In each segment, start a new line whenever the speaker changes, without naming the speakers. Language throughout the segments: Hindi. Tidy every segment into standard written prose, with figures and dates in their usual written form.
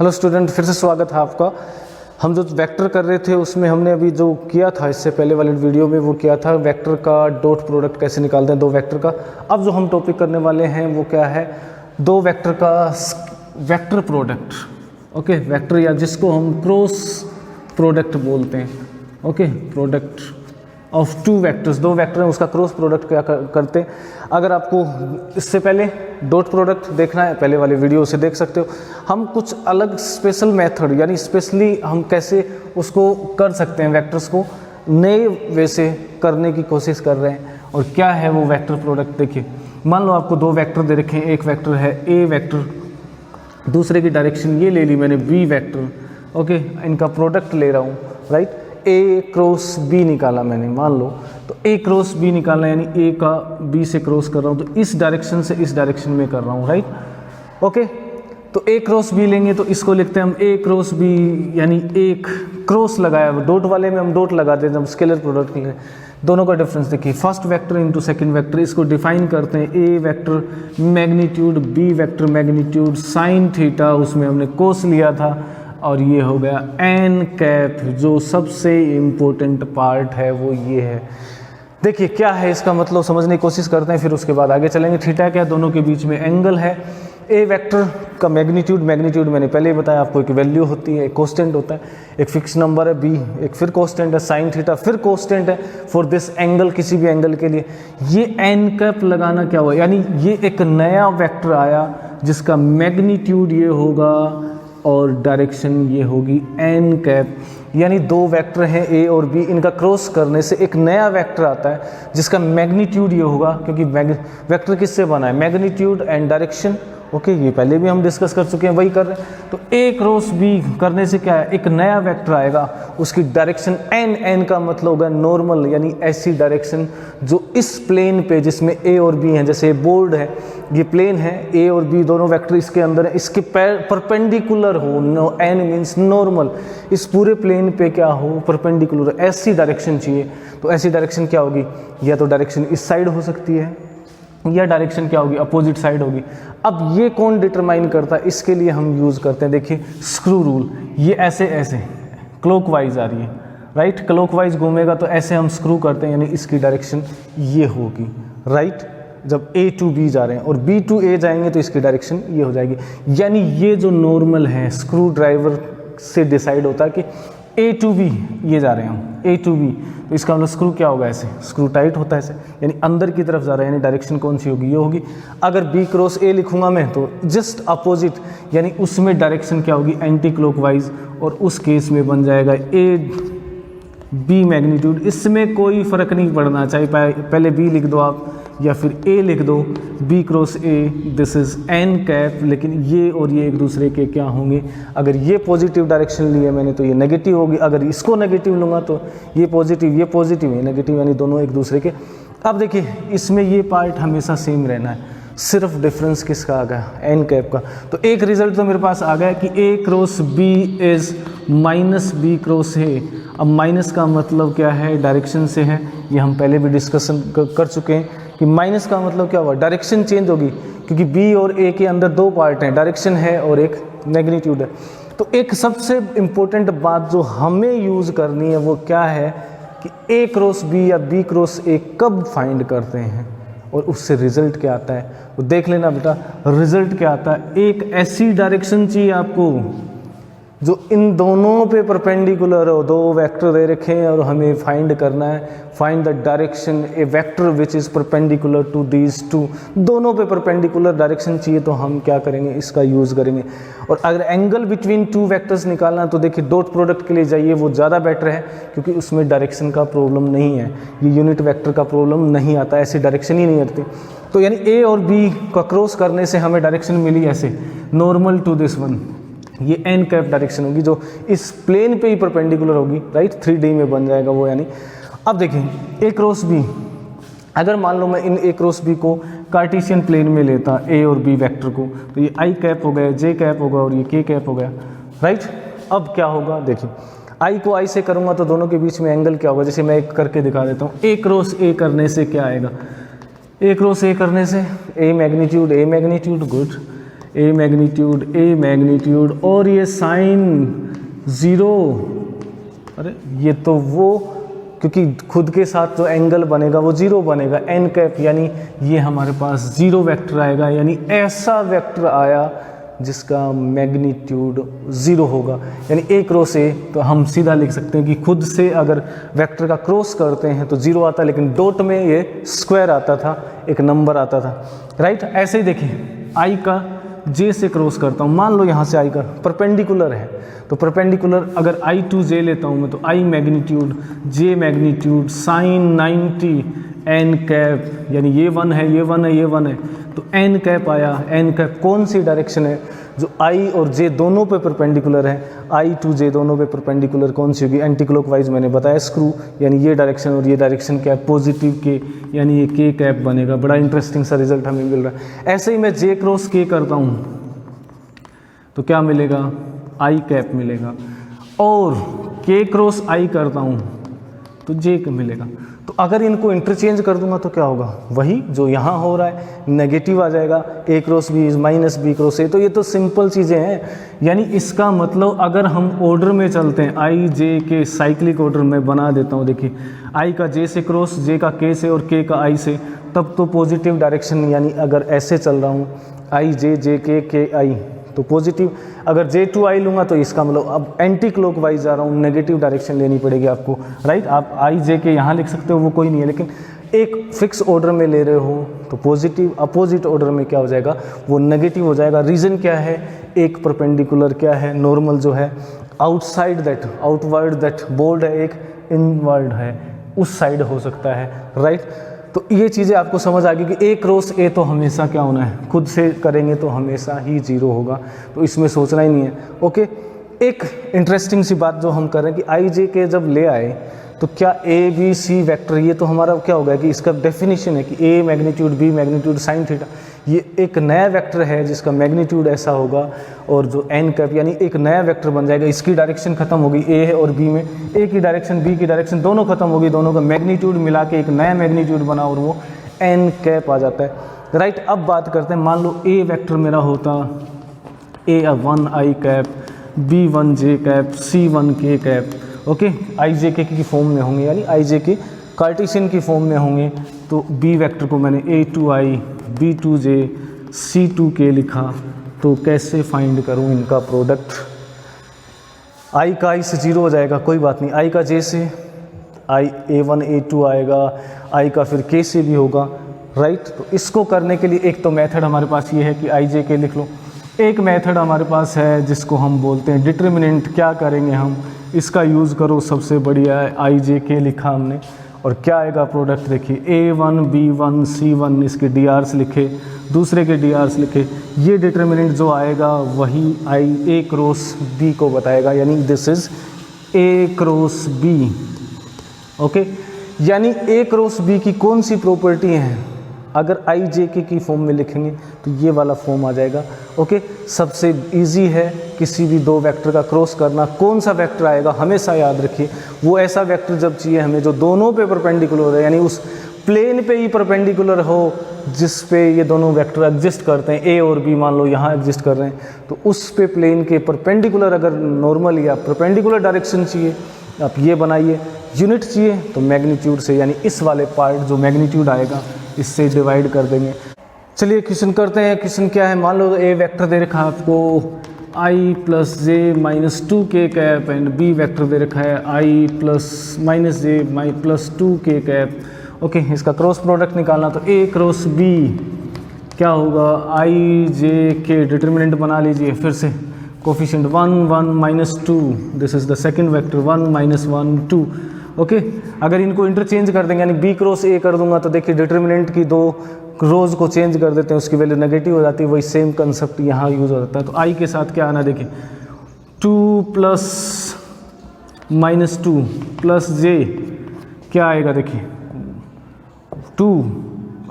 हेलो स्टूडेंट, फिर से स्वागत है आपका। हम जो वेक्टर कर रहे थे उसमें हमने अभी जो किया था इससे पहले वाले वीडियो में वो किया था वेक्टर का डॉट प्रोडक्ट कैसे निकालते हैं दो वेक्टर का। अब जो हम टॉपिक करने वाले हैं वो क्या है, दो वेक्टर का वेक्टर प्रोडक्ट। ओके, वेक्टर या जिसको हम क्रॉस प्रोडक्ट बोलते हैं। Okay, product of two vectors, दो वेक्टर हैं उसका क्रॉस प्रोडक्ट क्या करते हैं। अगर आपको इससे पहले डॉट प्रोडक्ट देखना है पहले वाले वीडियो से देख सकते हो। हम कुछ अलग स्पेशल मेथड यानी स्पेशली हम कैसे उसको कर सकते हैं, वेक्टर्स को नए वे से करने की कोशिश कर रहे हैं। और क्या है वो वेक्टर प्रोडक्ट, देखिए मान लो आपको दो वेक्टर दे रखे हैं। एक वेक्टर है ए वेक्टर, दूसरे की डायरेक्शन ये ले ली मैंने बी वेक्टर। ओके, इनका प्रोडक्ट ले रहा हूँ, राइट। ए क्रॉस बी निकाला मैंने, मान लो तो ए क्रॉस बी निकालना यानी ए का बी से क्रॉस कर रहा हूँ तो इस डायरेक्शन से इस डायरेक्शन में कर रहा हूँ, राइट। ओके, तो ए क्रॉस बी लेंगे तो इसको लिखते हैं हम ए क्रॉस बी, यानी एक क्रॉस लगाया डॉट वाले में हम डॉट लगा देते हैं, हम स्केलर प्रोडक्ट के लिए। दोनों का डिफरेंस देखिए, first vector into second vector, इसको डिफाइन करते हैं। A vector magnitude, B vector magnitude sine theta, उसमें हमने कोस लिया था, और ये हो गया एन कैप। जो सबसे इम्पोर्टेंट पार्ट है वो ये है। देखिए क्या है इसका मतलब, समझने की कोशिश करते हैं फिर उसके बाद आगे चलेंगे। थीटा क्या, दोनों के बीच में एंगल है। ए वेक्टर का मैग्नीट्यूड मैंने पहले ही बताया आपको, एक वैल्यू होती है, एक कांस्टेंट होता है, एक फिक्स नंबर है बी, एक फिर कांस्टेंट है साइन थीटा, फिर कांस्टेंट है फॉर दिस एंगल, किसी भी एंगल के लिए। ये एन कैप लगाना क्या हुआ, यानी ये एक नया वेक्टर आया जिसका मैग्नीट्यूड ये होगा और डायरेक्शन ये होगी एन कैप। यानी दो वेक्टर हैं ए और बी, इनका क्रॉस करने से एक नया वेक्टर आता है जिसका मैग्नीट्यूड ये होगा, क्योंकि वेक्टर किससे बना है, मैग्नीट्यूड एंड डायरेक्शन। ओके, ये पहले भी हम डिस्कस कर चुके हैं, वही कर रहे हैं। तो ए क्रॉस बी करने से क्या है, एक नया वेक्टर आएगा, उसकी डायरेक्शन एन, एन का मतलब होगा नॉर्मल, यानी ऐसी डायरेक्शन जो इस प्लेन पे जिसमें ए और बी हैं, जैसे बोर्ड है ये प्लेन है, ए और बी दोनों वेक्टर इसके अंदर है, इसके परपेंडिकुलर हो, एन मीन्स नॉर्मल, इस पूरे प्लेन पे क्या हो, परपेंडिकुलर, ऐसी डायरेक्शन चाहिए। तो ऐसी डायरेक्शन क्या होगी, या तो डायरेक्शन इस साइड हो सकती है या डायरेक्शन क्या होगी, अपोजिट साइड होगी। अब ये कौन डिटरमाइन करता है, इसके लिए हम यूज़ करते हैं, देखिए स्क्रू रूल। ये ऐसे ऐसे क्लॉकवाइज आ रही है, राइट, क्लॉकवाइज घूमेगा तो ऐसे हम स्क्रू करते हैं, यानी इसकी डायरेक्शन ये होगी, राइट। जब ए टू बी जा रहे हैं और बी टू ए जाएंगे तो इसकी डायरेक्शन ये हो जाएगी। यानी ये जो नॉर्मल है स्क्रू ड्राइवर से डिसाइड होता है कि ए टू बी ये जा रहे हैं हम, ए टू बी, तो इसका मतलब स्क्रू क्या होगा, ऐसे स्क्रू टाइट होता है ऐसे, यानी अंदर की तरफ जा रहा है, यानी डायरेक्शन कौन सी होगी, ये होगी। अगर बी क्रॉस ए लिखूंगा मैं तो जस्ट अपोजिट, यानी उसमें डायरेक्शन क्या होगी, एंटी क्लॉकवाइज, और उस केस में बन जाएगा ए बी मैग्नीट्यूड। इसमें कोई फ़र्क नहीं पड़ना, चाहे पहले बी लिख दो आप या फिर ए लिख दो, B cross A, this is an cap. लेकिन ये और ये एक दूसरे के क्या होंगे, अगर ये पॉजिटिव डायरेक्शन लिए मैंने तो ये नेगेटिव होगी, अगर इसको नेगेटिव लूँगा तो ये पॉजिटिव, ये नेगेटिव, यानी दोनों एक दूसरे के। अब देखिए इसमें ये पार्ट हमेशा सेम रहना है, सिर्फ डिफरेंस किसका आ गया, एन कैप का। तो एक रिजल्ट तो मेरे पास आ गया कि A cross B is minus B cross A. अब माइनस का मतलब क्या है, डायरेक्शन से है, ये हम पहले भी डिस्कशन कर चुके हैं कि माइनस का मतलब क्या हुआ, डायरेक्शन चेंज होगी, क्योंकि बी और ए के अंदर दो पार्ट हैं, डायरेक्शन है और एक मैग्नीट्यूड है। तो एक सबसे इम्पोर्टेंट बात जो हमें यूज़ करनी है वो क्या है कि ए क्रॉस बी या बी क्रॉस ए कब फाइंड करते हैं और उससे रिजल्ट क्या आता है वो देख लेना बेटा। रिजल्ट क्या आता है, एक ऐसी डायरेक्शन चाहिए आपको जो इन दोनों पे परपेंडिकुलर हो, दो वेक्टर दे रखे हैं और हमें फाइंड करना है, find the direction a vector which is perpendicular to these two. दोनों पे परपेंडिकुलर डायरेक्शन चाहिए तो हम क्या करेंगे, इसका यूज़ करेंगे। और अगर एंगल बिटवीन टू वेक्टर्स निकालना तो देखिए डॉट प्रोडक्ट के लिए जाइए, वो ज़्यादा बेटर है क्योंकि उसमें डायरेक्शन का प्रॉब्लम नहीं है, ये यूनिट वेक्टर का प्रॉब्लम नहीं आता, ऐसी डायरेक्शन ही नहीं आती। तो यानी ए और बी का क्रॉस करने से हमें डायरेक्शन मिली ऐसे, नॉर्मल टू दिस वन, ये एन कैप डायरेक्शन होगी जो इस प्लेन पे ही परपेंडिकुलर होगी, राइट, 3D में बन जाएगा वो। यानी अब देखिए ए क्रॉस बी, अगर मान लो मैं इन ए क्रॉस बी को कार्टेशियन प्लेन में लेता, ए और बी वेक्टर को, तो ये आई कैप हो गया, जे कैप होगा और ये के कैप हो गया, राइट। अब क्या होगा, देखिए आई को आई से करूँगा तो दोनों के बीच में एंगल क्या होगा, जैसे मैं एक करके दिखा देता हूँ। ए क्रॉस ए करने से क्या आएगा, ए क्रॉस ए करने से ए मैग्नीट्यूड गुड, ए मैग्नीट्यूड और ये साइन 0, अरे ये तो वो, क्योंकि खुद के साथ जो एंगल बनेगा वो 0 बनेगा, एन कैप, यानी ये हमारे पास 0 वेक्टर आएगा, यानी ऐसा वेक्टर आया जिसका मैग्नीट्यूड 0 होगा, यानी ए क्रॉस ए। तो हम सीधा लिख सकते हैं कि खुद से अगर वेक्टर का क्रॉस करते हैं तो 0 आता, लेकिन डॉट में ये स्क्वायर आता था, एक नंबर आता था, राइट। ऐसे ही देखिए आई का जे से क्रॉस करता हूँ, मान लो यहाँ से आई का परपेंडिकुलर है, तो परपेंडिकुलर अगर आई टू जे लेता हूँ मैं, तो आई मैग्नीट्यूड जे मैग्नीट्यूड साइन 90 एन कैप, यानी ये 1 है, ये 1 है, ये 1 है, तो एन कैप आया। एन कैप कौन सी डायरेक्शन है जो आई और जे दोनों पे परपेंडिकुलर है, आई टू जे दोनों पे परपेंडिकुलर कौन सी होगी, एंटी क्लॉकवाइज मैंने बताया स्क्रू, यानी ये डायरेक्शन और ये डायरेक्शन क्या है, पॉजिटिव के, यानी ये के कैप बनेगा। बड़ा इंटरेस्टिंग सा रिजल्ट हमें मिल रहा है। ऐसे ही मैं जे क्रॉस के करता हूँ तो क्या मिलेगा, आई कैप मिलेगा, और के क्रॉस आई करता हूँ तो जे मिलेगा। तो अगर इनको इंटरचेंज कर दूंगा तो क्या होगा, वही जो यहाँ हो रहा है, नेगेटिव आ जाएगा, A cross B is minus B cross A. तो ये तो सिंपल चीज़ें हैं, यानी इसका मतलब अगर हम ऑर्डर में चलते हैं, आई जे के साइक्लिक ऑर्डर में बना देता हूँ, देखिए आई का जे से क्रॉस, जे का के से और के का आई से, तब तो पॉजिटिव डायरेक्शन, यानी अगर ऐसे चल रहा हूँ आई जे के आई तो पॉजिटिव, अगर जे टू आई लूँगा तो इसका मतलब अब एंटी क्लॉकवाइज जा रहा हूँ, नेगेटिव डायरेक्शन लेनी पड़ेगी आपको, राइट। आप आई जे के यहाँ लिख सकते हो, वो कोई नहीं है, लेकिन एक फिक्स ऑर्डर में ले रहे हो तो पॉजिटिव, अपोजिट ऑर्डर में क्या हो जाएगा, वो नेगेटिव हो जाएगा। रीज़न क्या है, एक परपेंडिकुलर क्या है, नॉर्मल जो है outside that, outward that board है, एक इनवर्ड है, उस साइड हो सकता है, राइट। तो ये चीज़ें आपको समझ आ गई कि ए क्रॉस ए तो हमेशा क्या होना है, खुद से करेंगे तो हमेशा ही 0 होगा, तो इसमें सोचना ही नहीं है। ओके, एक इंटरेस्टिंग सी बात जो हम कर रहे हैं कि आई जे के जब ले आए तो क्या ए बी सी वेक्टर, ये तो हमारा क्या होगा कि इसका डेफिनेशन है कि A magnitude B magnitude sine theta, ये एक नया वेक्टर है जिसका मैग्नीट्यूड ऐसा होगा, और जो एन कैप यानी एक नया वेक्टर बन जाएगा, इसकी डायरेक्शन खत्म होगी ए है और बी में, ए की डायरेक्शन बी की डायरेक्शन दोनों खत्म होगी, दोनों का मैग्नीट्यूड मिला के एक नया मैग्नीट्यूड बना और वो एन कैप आ जाता है, राइट। अब बात करते हैं, मान लो ए वेक्टर मेरा होता A1 आई कैप, B1 जे कैप, C1 के कैप, ओके, आई जे के की फॉर्म में होंगे, यानी आई जे के कार्टेशियन की फॉर्म में होंगे। तो बी वेक्टर को मैंने A2i B2j C2k लिखा, तो कैसे फाइंड करूं इनका प्रोडक्ट, आई का आई से 0 हो जाएगा, कोई बात नहीं, आई का जे से आई A1 A2 आएगा, आई का फिर के से भी होगा, राइट। तो इसको करने के लिए एक तो मेथड हमारे पास ये है कि आई जे के लिख लो, एक मेथड हमारे पास है जिसको हम बोलते हैं डिटर्मिनेंट। क्या करेंगे हम, इसका यूज़ करो, सबसे बढ़िया है, आई जे के लिखा हमने, और क्या आएगा प्रोडक्ट देखिए, A1 B1 C1 इसके DRs लिखे, दूसरे के DRs लिखे, ये डिटर्मिनेंट जो आएगा वही आई A क्रॉस B को बताएगा, यानी this is A cross B, okay. यानी A क्रॉस B की कौन सी प्रॉपर्टी है, अगर आई जे के की फॉर्म में लिखेंगे तो ये वाला फॉर्म आ जाएगा, ओके। सबसे इजी है किसी भी दो वेक्टर का क्रॉस करना, कौन सा वेक्टर आएगा हमेशा याद रखिए, वो ऐसा वेक्टर जब चाहिए हमें जो दोनों पे परपेंडिकुलर है, यानी उस प्लेन पे ही परपेंडिकुलर हो जिस पे ये दोनों वेक्टर एग्जिस्ट करते हैं, ए और बी मान लो यहाँ एग्जिस्ट कर रहे हैं, तो उस पे प्लेन के परपेंडिकुलर अगर नॉर्मल या परपेंडिकुलर डायरेक्शन चाहिए, आप ये बनाइए। यूनिट चाहिए तो मैग्नीट्यूड से, यानी इस वाले पार्ट जो मैग्नीट्यूड आएगा इससे डिवाइड कर देंगे। चलिए क्वेश्चन करते हैं। क्वेश्चन क्या है, मान लो ए वेक्टर दे रखा है आपको आई प्लस जे माइनस 2 के कैप, एंड बी वेक्टर दे रखा है आई प्लस माइनस जे प्लस 2 के कैप, ओके। इसका क्रॉस प्रोडक्ट निकालना, तो ए क्रॉस बी क्या होगा, आई जे के डिटर्मिनेंट बना लीजिए फिर से, coefficient 1 1 minus 2, this is the second vector 1 minus 1 2, okay. अगर इनको इंटरचेंज कर देंगे, यानी बी क्रॉस ए कर दूंगा, तो देखिए डिटर्मिनेंट की दो रोज को चेंज कर देते हैं, उसकी वैल्यू नेगेटिव हो जाती है, वही सेम कंसेप्ट यहाँ यूज़ हो जाता है। तो आई के साथ क्या आना, देखिए 2 प्लस माइनस 2 प्लस जे क्या आएगा, देखिए 2,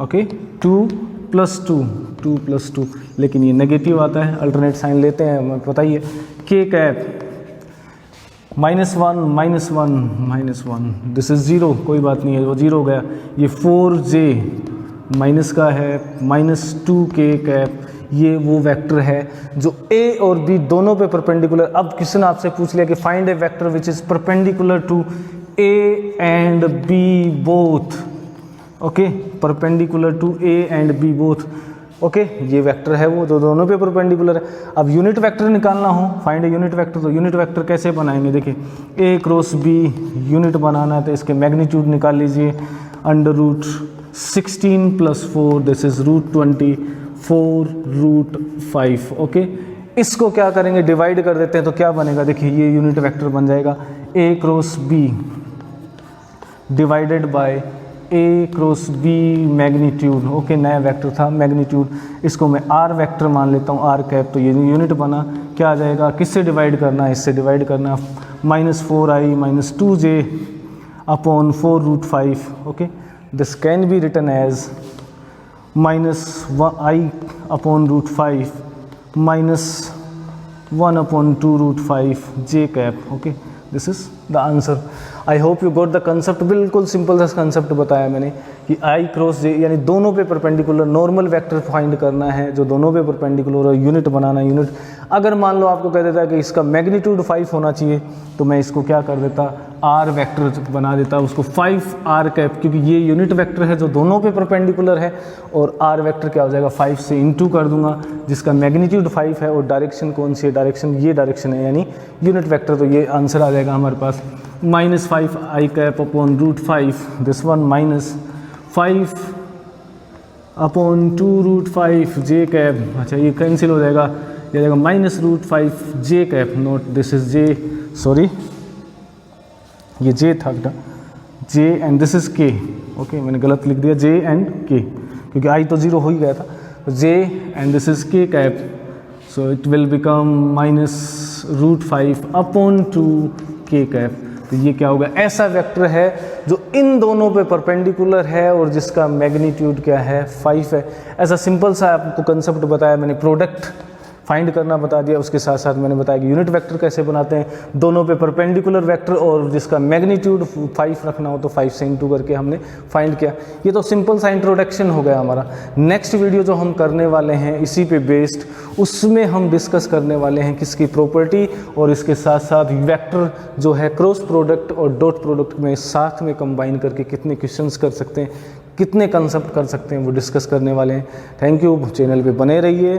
ओके, 2 प्लस 2 प्लस 2, लेकिन ये नेगेटिव आता है, अल्टरनेट साइन लेते हैं, हमें पता ही है। के कैप -1 -1 दिस इज 0, कोई बात नहीं है, वो 0 हो गया। ये 4j माइनस का है, -2 के कैप, ये वो वेक्टर है जो ए और बी दोनों पे परपेंडिकुलर। अब क्वेश्चन आपसे पूछ लिया कि find a vector which is perpendicular to A and B both. Okay, perpendicular to A and B both. Okay, ये वेक्टर है वो जो दोनों पे परपेंडिकुलर है। अब यूनिट वेक्टर निकालना हो, फाइंड ए यूनिट वेक्टर, तो यूनिट वेक्टर कैसे बनाएंगे? देखिए, ए क्रॉस बी यूनिट बनाना है तो इसके मैग्नीट्यूड निकाल लीजिए, under root 16 + 4 this is √24 √5। Okay, इसको क्या करेंगे? डिवाइड कर देते हैं तो क्या बनेगा? देखिए, ये यूनिट वेक्टर बन जाएगा A cross B divided by A cross B magnitude. Okay, नया वेक्टर था मैग्नीट्यूड, इसको मैं आर वेक्टर मान लेता हूँ, आर कैप। तो ये यूनिट बना, क्या आ जाएगा? किससे डिवाइड करना है? इससे डिवाइड करना, -4i - 2j upon 4 √5। Okay, this can be written as -1i upon √5 -1 upon 2 √5 j cap. Okay, this is the answer. I hope you got the concept. बिल्कुल सिंपल सा कंसेप्ट बताया मैंने कि आई क्रॉस जे यानी दोनों पे परपेंडिकुलर नॉर्मल वेक्टर फाइंड करना है जो दोनों पे परपेंडिकुलर और यूनिट बनाना। यूनिट अगर मान लो आपको कह देता है कि इसका मैग्नीट्यूड 5 होना चाहिए तो मैं इसको क्या कर देता? आर वेक्टर बना देता, उसको 5r कैप, क्योंकि ये यूनिट वेक्टर है जो दोनों पे परपेंडिकुलर है, और आर वेक्टर क्या हो जाएगा? 5 से इंटू कर दूंगा, जिसका मैग्नीट्यूड 5 है और डायरेक्शन कौन सी है? डायरेक्शन ये डायरेक्शन है, यानी यूनिट वेक्टर। तो ये आंसर आ जाएगा हमारे पास -5i cap upon √5, this one -5 upon 2 √5 j cap. अच्छा, ये कैंसिल हो जाएगा, ये जाएगा -√5 j cap, note this is j, sorry ये j था बेटा, j and this is k। Okay, मैंने गलत लिख दिया, j एंड k, क्योंकि i तो 0 हो ही गया था। j and this is k cap, so it will become -√5 upon 2 k cap. तो ये क्या होगा? ऐसा वेक्टर है जो इन दोनों पे परपेंडिकुलर है और जिसका मैग्नीट्यूड क्या है? 5 है। ऐसा सिंपल सा आपको कंसेप्ट बताया मैंने, प्रोडक्ट फाइंड करना बता दिया, उसके साथ साथ मैंने बताया कि यूनिट वेक्टर कैसे बनाते हैं, दोनों पे परपेंडिकुलर वेक्टर और जिसका मैग्नीट्यूड 5 रखना हो तो 5 से इंटू करके हमने फाइंड किया। ये तो सिंपल सा इंट्रोडक्शन हो गया हमारा। नेक्स्ट वीडियो जो हम करने वाले हैं इसी पे बेस्ड, उसमें हम डिस्कस करने वाले हैं किसकी प्रॉपर्टी, और इसके साथ साथ वेक्टर जो है क्रॉस प्रोडक्ट और डॉट प्रोडक्ट में साथ में कंबाइन करके कितने क्वेश्चंस कर सकते हैं, कितने कंसेप्ट कर सकते हैं, वो डिस्कस करने वाले हैं। थैंक यू, चैनल पे बने रहिए।